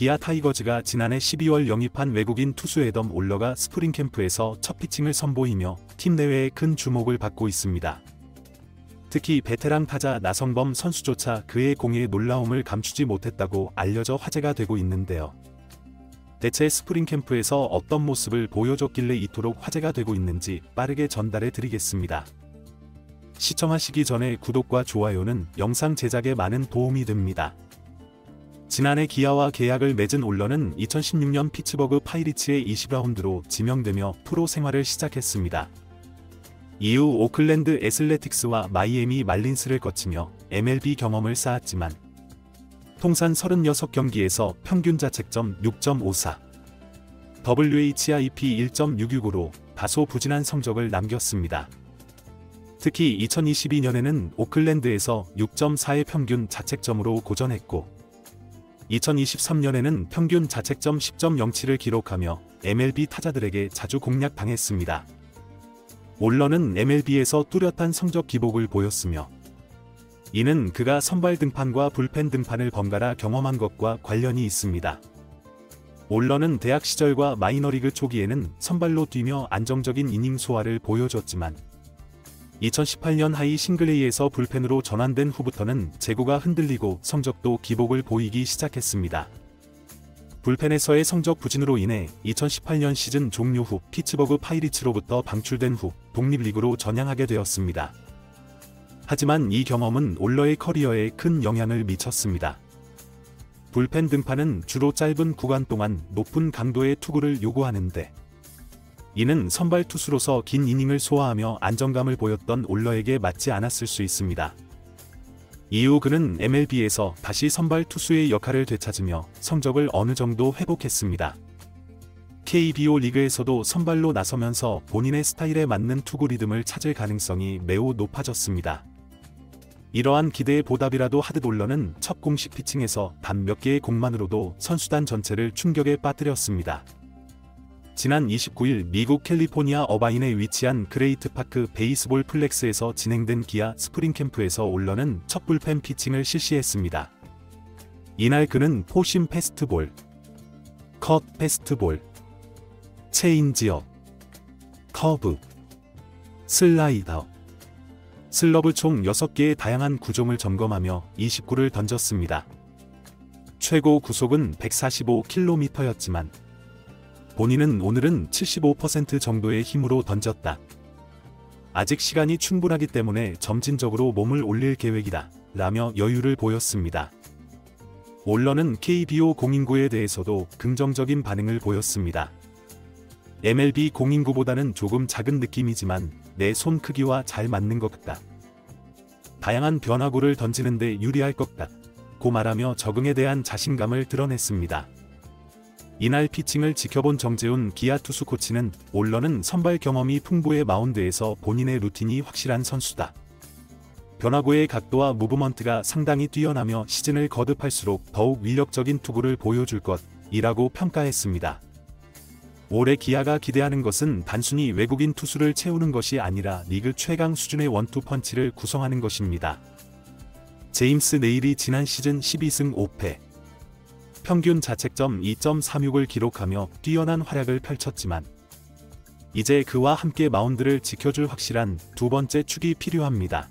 기아 타이거즈가 지난해 12월 영입한 외국인 투수 애덤 올러가 스프링 캠프에서 첫 피칭을 선보이며 팀 내외에 큰 주목을 받고 있습니다. 특히 베테랑 타자 나성범 선수조차 그의 공의 놀라움을 감추지 못했다고 알려져 화제가 되고 있는데요. 대체 스프링 캠프에서 어떤 모습을 보여줬길래 이토록 화제가 되고 있는지 빠르게 전달해 드리겠습니다. 시청하시기 전에 구독과 좋아요는 영상 제작에 많은 도움이 됩니다. 지난해 기아와 계약을 맺은 올러는 2016년 피츠버그 파이리츠의 20라운드로 지명되며 프로 생활을 시작했습니다. 이후 오클랜드 애슬레틱스와 마이애미 말린스를 거치며 MLB 경험을 쌓았지만 통산 36경기에서 평균 자책점 6.54, WHIP 1.665로 다소 부진한 성적을 남겼습니다. 특히 2022년에는 오클랜드에서 6.4의 평균 자책점으로 고전했고 2023년에는 평균 자책점 10.07을 기록하며 MLB 타자들에게 자주 공략당했습니다. 올러는 MLB에서 뚜렷한 성적 기복을 보였으며 이는 그가 선발 등판과 불펜 등판을 번갈아 경험한 것과 관련이 있습니다. 올러는 대학 시절과 마이너리그 초기에는 선발로 뛰며 안정적인 이닝 소화를 보여줬지만 2018년 하이 싱글레이에서 불펜으로 전환된 후부터는 제구가 흔들리고 성적도 기복을 보이기 시작했습니다. 불펜에서의 성적 부진으로 인해 2018년 시즌 종료 후 피츠버그 파이리츠로부터 방출된 후 독립리그로 전향하게 되었습니다. 하지만 이 경험은 올러의 커리어에 큰 영향을 미쳤습니다. 불펜 등판은 주로 짧은 구간 동안 높은 강도의 투구를 요구하는데 이는 선발 투수로서 긴 이닝을 소화하며 안정감을 보였던 올러에게 맞지 않았을 수 있습니다. 이후 그는 MLB에서 다시 선발 투수의 역할을 되찾으며 성적을 어느 정도 회복했습니다. KBO 리그에서도 선발로 나서면서 본인의 스타일에 맞는 투구 리듬을 찾을 가능성이 매우 높아졌습니다. 이러한 기대에 보답이라도 하듯 올러는 첫 공식 피칭에서 단 몇 개의 공만으로도 선수단 전체를 충격에 빠뜨렸습니다. 지난 29일 미국 캘리포니아 어바인에 위치한 그레이트 파크 베이스볼 플렉스에서 진행된 기아 스프링 캠프에서 올러는 첫 불펜 피칭을 실시했습니다. 이날 그는 포심 패스트볼, 컷 패스트볼, 체인지업, 커브, 슬라이더, 슬러브 총 6개의 다양한 구종을 점검하며 29를 던졌습니다. 최고 구속은 145km였지만 본인은 오늘은 75% 정도의 힘으로 던졌다. 아직 시간이 충분하기 때문에 점진적으로 몸을 올릴 계획이다. 라며 여유를 보였습니다. 올러는 KBO 공인구에 대해서도 긍정적인 반응을 보였습니다. MLB 공인구보다는 조금 작은 느낌이지만 내 손 크기와 잘 맞는 것 같다. 다양한 변화구를 던지는데 유리할 것 같고 말하며 적응에 대한 자신감을 드러냈습니다. 이날 피칭을 지켜본 정재훈 기아 투수 코치는 올러는 선발 경험이 풍부해 마운드에서 본인의 루틴이 확실한 선수다. 변화구의 각도와 무브먼트가 상당히 뛰어나며 시즌을 거듭할수록 더욱 위력적인 투구를 보여줄 것이라고 평가했습니다. 올해 기아가 기대하는 것은 단순히 외국인 투수를 채우는 것이 아니라 리그 최강 수준의 원투 펀치를 구성하는 것입니다. 제임스 네일이 지난 시즌 12승 5패, 평균 자책점 2.36을 기록하며 뛰어난 활약을 펼쳤지만 이제 그와 함께 마운드를 지켜줄 확실한 두 번째 축이 필요합니다.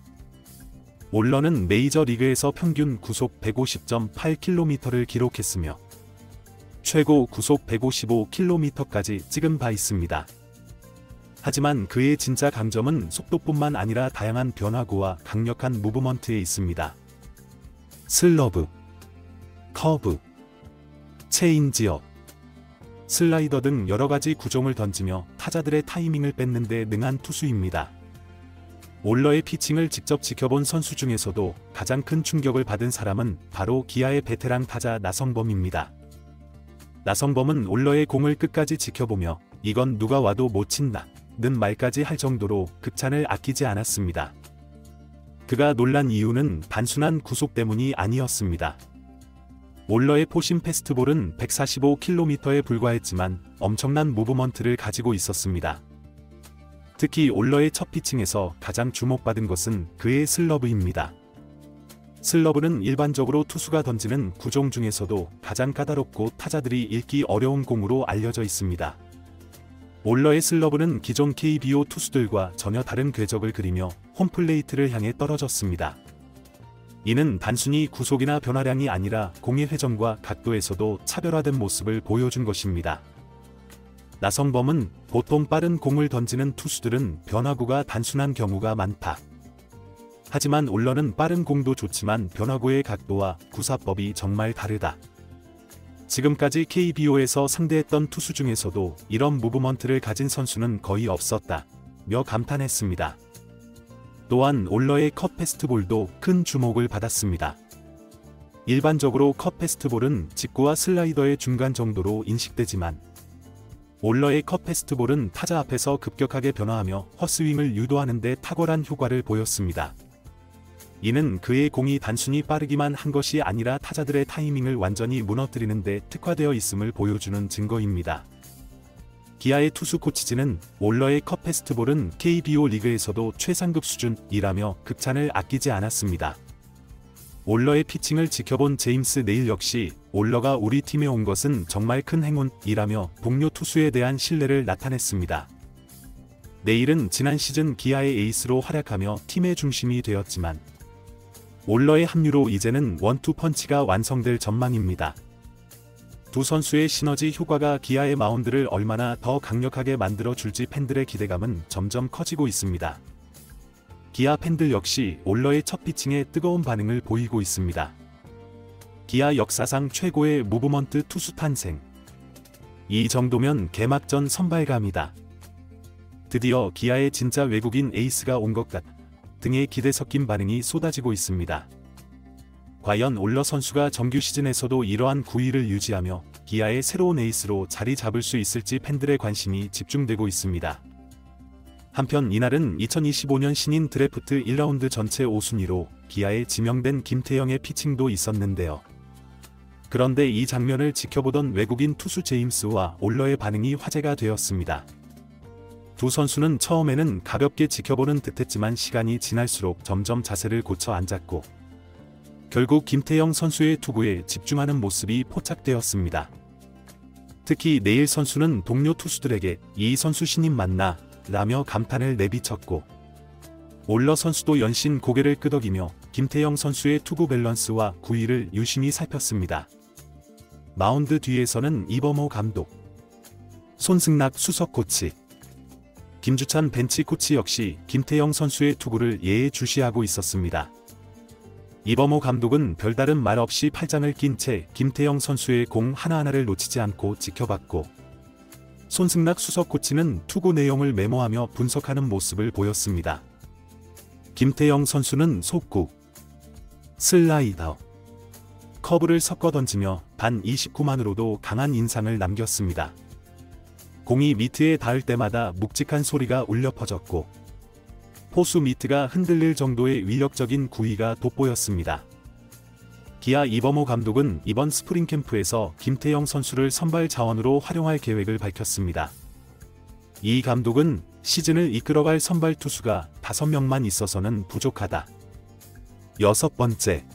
올러는 메이저리그에서 평균 구속 150.8km를 기록했으며 최고 구속 155km까지 찍은 바 있습니다. 하지만 그의 진짜 강점은 속도뿐만 아니라 다양한 변화구와 강력한 무브먼트에 있습니다. 슬러브, 커브, 체인지업, 슬라이더 등 여러가지 구종을 던지며 타자들의 타이밍을 뺏는 데 능한 투수입니다. 올러의 피칭을 직접 지켜본 선수 중에서도 가장 큰 충격을 받은 사람은 바로 기아의 베테랑 타자 나성범입니다. 나성범은 올러의 공을 끝까지 지켜보며 이건 누가 와도 못 친다는 말까지 할 정도로 극찬을 아끼지 않았습니다. 그가 놀란 이유는 단순한 구속 때문이 아니었습니다. 올러의 포심 패스트볼은 145km에 불과했지만 엄청난 무브먼트를 가지고 있었습니다. 특히 올러의 첫 피칭에서 가장 주목받은 것은 그의 슬러브입니다. 슬러브는 일반적으로 투수가 던지는 구종 중에서도 가장 까다롭고 타자들이 읽기 어려운 공으로 알려져 있습니다. 올러의 슬러브는 기존 KBO 투수들과 전혀 다른 궤적을 그리며 홈플레이트를 향해 떨어졌습니다. 이는 단순히 구속이나 변화량이 아니라 공의 회전과 각도에서도 차별화된 모습을 보여준 것입니다. 나성범은 보통 빠른 공을 던지는 투수들은 변화구가 단순한 경우가 많다. 하지만 올러는 빠른 공도 좋지만 변화구의 각도와 구사법이 정말 다르다. 지금까지 KBO에서 상대했던 투수 중에서도 이런 무브먼트를 가진 선수는 거의 없었다. 며 감탄했습니다. 또한 올러의 컷 패스트볼도 큰 주목을 받았습니다. 일반적으로 컷 패스트볼은 직구와 슬라이더의 중간 정도로 인식되지만 올러의 컷 패스트볼은 타자 앞에서 급격하게 변화하며 헛스윙을 유도하는 데 탁월한 효과를 보였습니다. 이는 그의 공이 단순히 빠르기만 한 것이 아니라 타자들의 타이밍을 완전히 무너뜨리는 데 특화되어 있음을 보여주는 증거입니다. 기아의 투수 코치진은 올러의 컷 패스트볼은 KBO 리그에서도 최상급 수준이라며 극찬을 아끼지 않았습니다. 올러의 피칭을 지켜본 제임스 네일 역시 올러가 우리 팀에 온 것은 정말 큰 행운이라며 동료 투수에 대한 신뢰를 나타냈습니다. 네일은 지난 시즌 기아의 에이스로 활약하며 팀의 중심이 되었지만 올러의 합류로 이제는 원투 펀치가 완성될 전망입니다. 두 선수의 시너지 효과가 기아의 마운드를 얼마나 더 강력하게 만들어 줄지 팬들의 기대감은 점점 커지고 있습니다. 기아 팬들 역시 올러의 첫 피칭에 뜨거운 반응을 보이고 있습니다. 기아 역사상 최고의 무브먼트 투수 탄생. 이 정도면 개막전 선발감이다. 드디어 기아의 진짜 외국인 에이스가 온 것 같. 등의 기대 섞인 반응이 쏟아지고 있습니다. 과연 올러 선수가 정규 시즌에서도 이러한 구위를 유지하며 기아의 새로운 에이스로 자리 잡을 수 있을지 팬들의 관심이 집중되고 있습니다. 한편 이날은 2025년 신인 드래프트 1라운드 전체 5순위로 기아에 지명된 김태형의 피칭도 있었는데요. 그런데 이 장면을 지켜보던 외국인 투수 제임스와 올러의 반응이 화제가 되었습니다. 두 선수는 처음에는 가볍게 지켜보는 듯했지만 시간이 지날수록 점점 자세를 고쳐 앉았고 결국 김태형 선수의 투구에 집중하는 모습이 포착되었습니다. 특히 네일 선수는 동료 투수들에게 이 선수 신인 맞나? 라며 감탄을 내비쳤고 올러 선수도 연신 고개를 끄덕이며 김태형 선수의 투구 밸런스와 구위를 유심히 살폈습니다. 마운드 뒤에서는 이범호 감독, 손승락 수석 코치, 김주찬 벤치 코치 역시 김태형 선수의 투구를 예의주시하고 있었습니다. 이범호 감독은 별다른 말 없이 팔짱을 낀 채 김태형 선수의 공 하나하나를 놓치지 않고 지켜봤고 손승락 수석 코치는 투구 내용을 메모하며 분석하는 모습을 보였습니다. 김태형 선수는 속구, 슬라이더, 커브를 섞어 던지며 단 29만으로도 강한 인상을 남겼습니다. 공이 미트에 닿을 때마다 묵직한 소리가 울려 퍼졌고 포수 미트가 흔들릴 정도의 위력적인 구위가 돋보였습니다. 기아 이범호 감독은 이번 스프링 캠프에서 김태형 선수를 선발 자원으로 활용할 계획을 밝혔습니다. 이 감독은 시즌을 이끌어갈 선발 투수가 5명만 있어서는 부족하다. 6번째,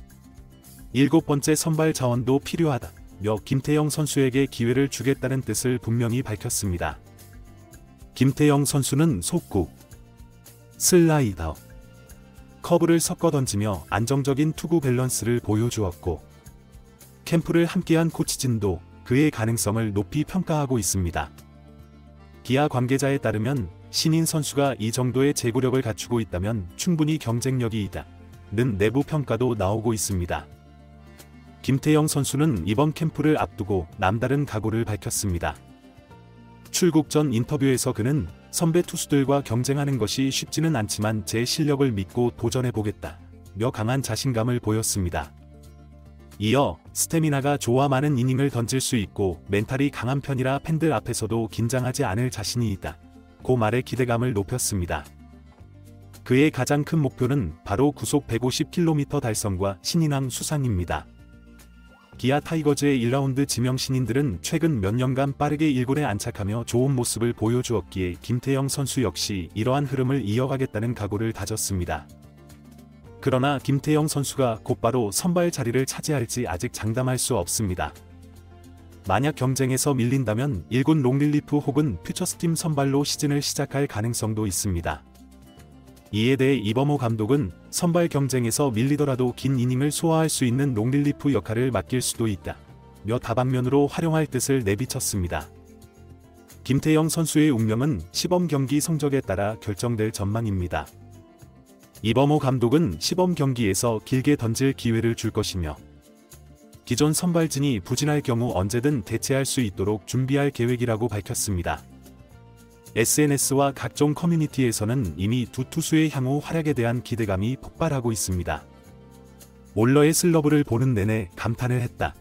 7번째 선발 자원도 필요하다. 며 김태형 선수에게 기회를 주겠다는 뜻을 분명히 밝혔습니다. 김태형 선수는 속구, 슬라이더, 커브를 섞어 던지며 안정적인 투구 밸런스를 보여주었고 캠프를 함께한 코치진도 그의 가능성을 높이 평가하고 있습니다. 기아 관계자에 따르면 신인 선수가 이 정도의 제구력을 갖추고 있다면 충분히 경쟁력이 있다는 내부 평가도 나오고 있습니다. 김태형 선수는 이번 캠프를 앞두고 남다른 각오를 밝혔습니다. 출국 전 인터뷰에서 그는 선배 투수들과 경쟁하는 것이 쉽지는 않지만 제 실력을 믿고 도전해보겠다며 강한 자신감을 보였습니다. 이어 스태미나가 좋아 많은 이닝을 던질 수 있고 멘탈이 강한 편이라 팬들 앞에서도 긴장하지 않을 자신이 있다고 말해 기대감을 높였습니다. 그의 가장 큰 목표는 바로 구속 150km 달성과 신인왕 수상입니다. 기아 타이거즈의 1라운드 지명 신인들은 최근 몇 년간 빠르게 1군에 안착하며 좋은 모습을 보여주었기에 김태형 선수 역시 이러한 흐름을 이어가겠다는 각오를 다졌습니다. 그러나 김태형 선수가 곧바로 선발 자리를 차지할지 아직 장담할 수 없습니다. 만약 경쟁에서 밀린다면 1군 롱릴리프 혹은 퓨처스팀 선발로 시즌을 시작할 가능성도 있습니다. 이에 대해 이범호 감독은 선발 경쟁에서 밀리더라도 긴 이닝을 소화할 수 있는 롱릴리프 역할을 맡길 수도 있다 며 다방면으로 활용할 뜻을 내비쳤습니다. 김태형 선수의 운명은 시범 경기 성적에 따라 결정될 전망입니다. 이범호 감독은 시범 경기에서 길게 던질 기회를 줄 것이며 기존 선발진이 부진할 경우 언제든 대체할 수 있도록 준비할 계획이라고 밝혔습니다. SNS와 각종 커뮤니티에서는 이미 두 투수의 향후 활약에 대한 기대감이 폭발하고 있습니다. 올러의 슬러브를 보는 내내 감탄을 했다.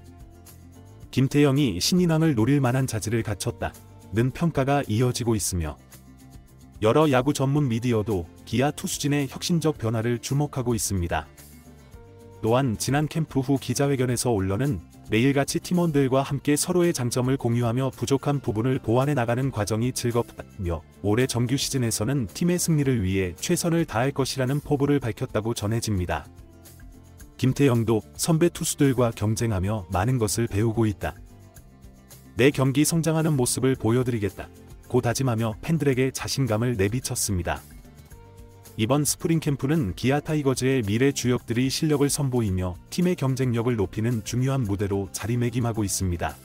김태형이 신인왕을 노릴 만한 자질을 갖췄다는 평가가 이어지고 있으며 여러 야구 전문 미디어도 기아 투수진의 혁신적 변화를 주목하고 있습니다. 또한 지난 캠프 후 기자회견에서 올러는 매일같이 팀원들과 함께 서로의 장점을 공유하며 부족한 부분을 보완해 나가는 과정이 즐겁다며 올해 정규 시즌에서는 팀의 승리를 위해 최선을 다할 것이라는 포부를 밝혔다고 전해집니다. 김태형도 선배 투수들과 경쟁하며 많은 것을 배우고 있다. 내 경기 성장하는 모습을 보여드리겠다 고 다짐하며 팬들에게 자신감을 내비쳤습니다. 이번 스프링 캠프는 기아 타이거즈의 미래 주역들이 실력을 선보이며 팀의 경쟁력을 높이는 중요한 무대로 자리매김하고 있습니다.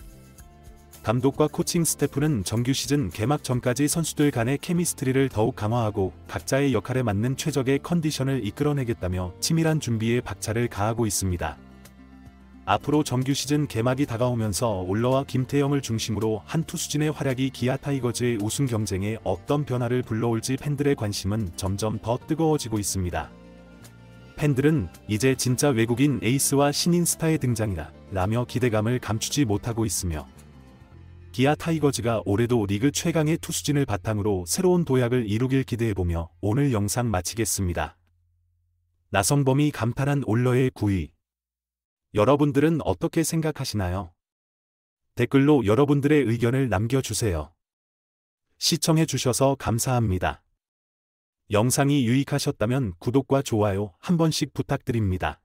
감독과 코칭 스태프는 정규 시즌 개막 전까지 선수들 간의 케미스트리를 더욱 강화하고 각자의 역할에 맞는 최적의 컨디션을 이끌어내겠다며 치밀한 준비에 박차를 가하고 있습니다. 앞으로 정규 시즌 개막이 다가오면서 올러와 김태형을 중심으로 한 투수진의 활약이 기아 타이거즈의 우승 경쟁에 어떤 변화를 불러올지 팬들의 관심은 점점 더 뜨거워지고 있습니다. 팬들은 이제 진짜 외국인 에이스와 신인 스타의 등장이다 라며 기대감을 감추지 못하고 있으며 기아 타이거즈가 올해도 리그 최강의 투수진을 바탕으로 새로운 도약을 이루길 기대해보며 오늘 영상 마치겠습니다. 나성범이 감탄한 올러의 9위. 여러분들은 어떻게 생각하시나요? 댓글로 여러분들의 의견을 남겨주세요. 시청해주셔서 감사합니다. 영상이 유익하셨다면 구독과 좋아요 한 번씩 부탁드립니다.